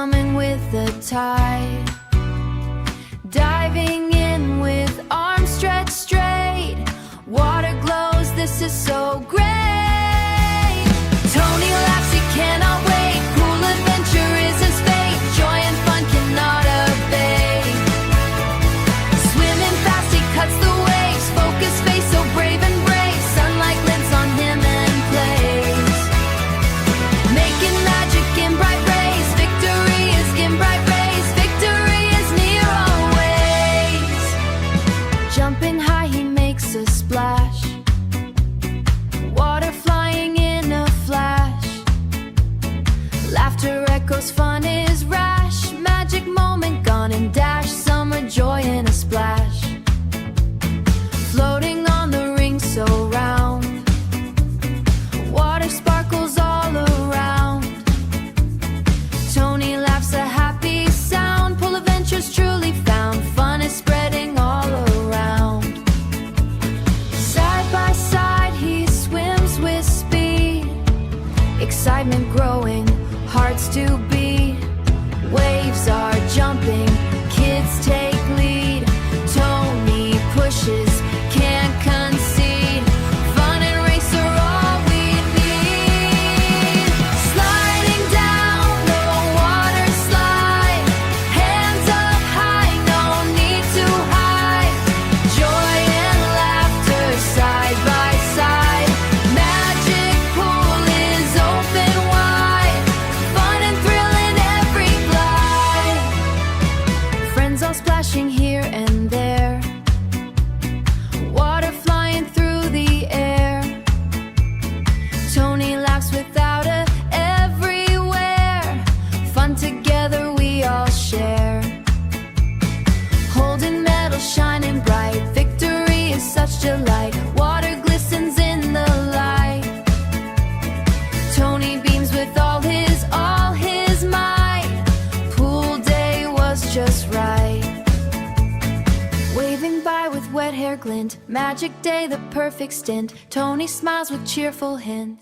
coming with the tide, diving in with arms stretched straight. Water glows, this is so great. Tony laughs, he cannot wait. Cool adventure is his fate. Joy and fun cannot abate. Swimming fast, he cuts the waves. Focus face, so brave and brave. Sunlight glints on him and plays, making magic in bright rays. Victory is in bright rays. Victory is near always. Jumping high, he makes a splash. Water flying in a flash. Laughter echoes, fun is rash. Magic moment gone and dash. Summer joy in a splash. Floating on the ring so round. Water sparkles all around. Tony laughs a happy sound. Pull adventures truly found. Fun is spreading all around. Side by side he swims with speed. Excitement growing, hearts to beat. Waves are jumping, kids take lead. Tony pushes, can't concede. Fun and race are all we need. Sliding down the water slide. Hands up high, no need to hide. Joy and laughter side by side. Magic pool is open wide. Fun and thrill in every glide. Friends all splashing here and there. Water flying through the air. Tony laughs without a everywhere. Fun together we all share. Holding metal shining bright. Victory is such delight. Water glistens in the light. Tony beams with all his might. Pool day was just right. Waving by with wet hair glint. Magic day, the perfect stint. Tony smiles with cheerful hint.